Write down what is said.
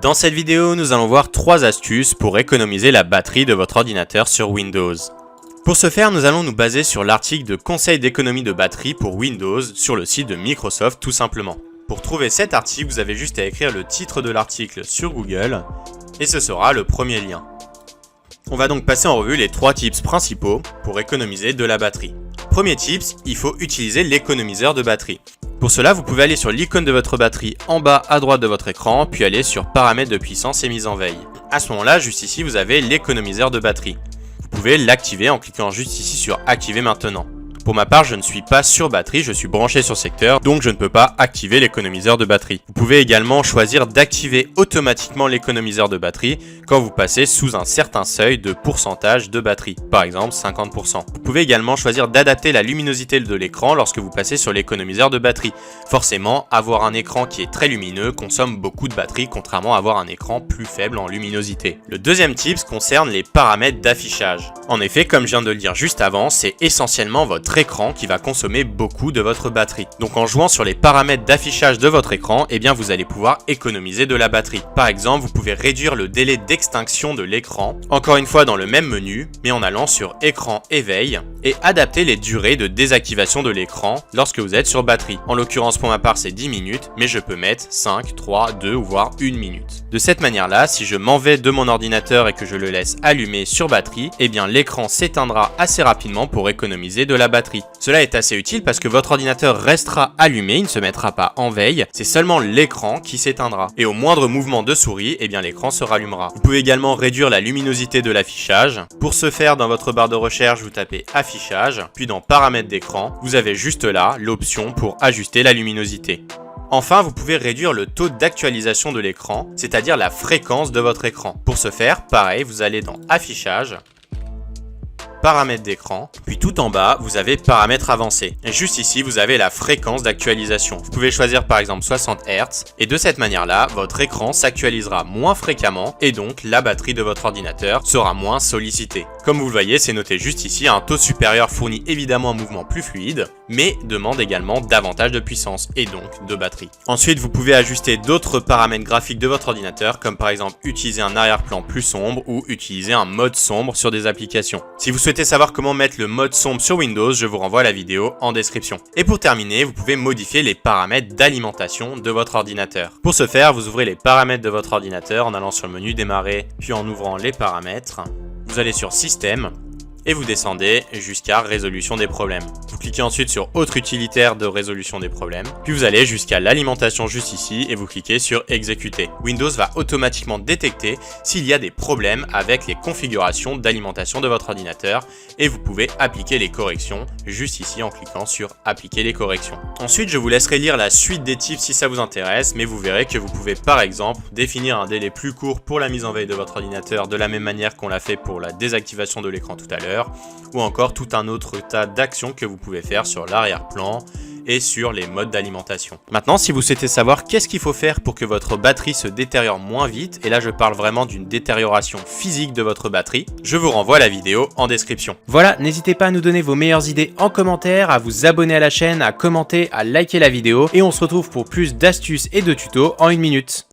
Dans cette vidéo, nous allons voir 3 astuces pour économiser la batterie de votre ordinateur sur Windows. Pour ce faire, nous allons nous baser sur l'article de conseil d'économie de batterie pour Windows sur le site de Microsoft tout simplement. Pour trouver cet article, vous avez juste à écrire le titre de l'article sur Google et ce sera le premier lien. On va donc passer en revue les 3 tips principaux pour économiser de la batterie. Premier tips, il faut utiliser l'économiseur de batterie. Pour cela, vous pouvez aller sur l'icône de votre batterie en bas à droite de votre écran, puis aller sur paramètres de puissance et mise en veille. À ce moment-là, juste ici, vous avez l'économiseur de batterie. Vous pouvez l'activer en cliquant juste ici sur activer maintenant. Pour ma part, je ne suis pas sur batterie, je suis branché sur secteur, donc je ne peux pas activer l'économiseur de batterie. Vous pouvez également choisir d'activer automatiquement l'économiseur de batterie quand vous passez sous un certain seuil de pourcentage de batterie, par exemple 50%. Vous pouvez également choisir d'adapter la luminosité de l'écran lorsque vous passez sur l'économiseur de batterie. Forcément, avoir un écran qui est très lumineux consomme beaucoup de batterie, contrairement à avoir un écran plus faible en luminosité. Le deuxième tips concerne les paramètres d'affichage. En effet, comme je viens de le dire juste avant, c'est essentiellement votre écran qui va consommer beaucoup de votre batterie. Donc en jouant sur les paramètres d'affichage de votre écran, vous allez pouvoir économiser de la batterie. Par exemple, vous pouvez réduire le délai d'extinction de l'écran, encore une fois dans le même menu, mais en allant sur écran éveil et adapter les durées de désactivation de l'écran lorsque vous êtes sur batterie. En l'occurrence pour ma part c'est 10 minutes, mais je peux mettre 5, 3, 2 ou voire 1 minute. De cette manière-là, si je m'en vais de mon ordinateur et que je le laisse allumer sur batterie, l'écran s'éteindra assez rapidement pour économiser de la batterie. Cela est assez utile parce que votre ordinateur restera allumé, il ne se mettra pas en veille, c'est seulement l'écran qui s'éteindra. Et au moindre mouvement de souris, l'écran se rallumera. Vous pouvez également réduire la luminosité de l'affichage. Pour ce faire, dans votre barre de recherche, vous tapez affichage, puis dans paramètres d'écran, vous avez juste là l'option pour ajuster la luminosité. Enfin, vous pouvez réduire le taux d'actualisation de l'écran, c'est-à-dire la fréquence de votre écran. Pour ce faire, pareil, vous allez dans affichage, paramètres d'écran, puis tout en bas, vous avez paramètres avancés. Et juste ici, vous avez la fréquence d'actualisation. Vous pouvez choisir par exemple 60 Hz et de cette manière-là, votre écran s'actualisera moins fréquemment et donc la batterie de votre ordinateur sera moins sollicitée. Comme vous le voyez, c'est noté juste ici, un taux supérieur fournit évidemment un mouvement plus fluide, mais demande également davantage de puissance et donc de batterie. Ensuite, vous pouvez ajuster d'autres paramètres graphiques de votre ordinateur, comme par exemple utiliser un arrière-plan plus sombre ou utiliser un mode sombre sur des applications. Si vous souhaitez savoir comment mettre le mode sombre sur Windows, je vous renvoie à la vidéo en description. Et pour terminer, vous pouvez modifier les paramètres d'alimentation de votre ordinateur. Pour ce faire, vous ouvrez les paramètres de votre ordinateur en allant sur le menu démarrer, puis en ouvrant les paramètres. Vous allez sur système et vous descendez jusqu'à résolution des problèmes. Vous cliquez ensuite sur autre utilitaire de résolution des problèmes, puis vous allez jusqu'à l'alimentation juste ici et vous cliquez sur exécuter. Windows va automatiquement détecter s'il y a des problèmes avec les configurations d'alimentation de votre ordinateur et vous pouvez appliquer les corrections juste ici en cliquant sur appliquer les corrections. Ensuite, je vous laisserai lire la suite des tips si ça vous intéresse, mais vous verrez que vous pouvez par exemple définir un délai plus court pour la mise en veille de votre ordinateur de la même manière qu'on l'a fait pour la désactivation de l'écran tout à l'heure, ou encore tout un autre tas d'actions que vous pouvez faire sur l'arrière-plan et sur les modes d'alimentation. Maintenant, si vous souhaitez savoir qu'est-ce qu'il faut faire pour que votre batterie se détériore moins vite, et là je parle vraiment d'une détérioration physique de votre batterie, je vous renvoie à la vidéo en description. Voilà, n'hésitez pas à nous donner vos meilleures idées en commentaire, à vous abonner à la chaîne, à commenter, à liker la vidéo, et on se retrouve pour plus d'astuces et de tutos en 1 minute.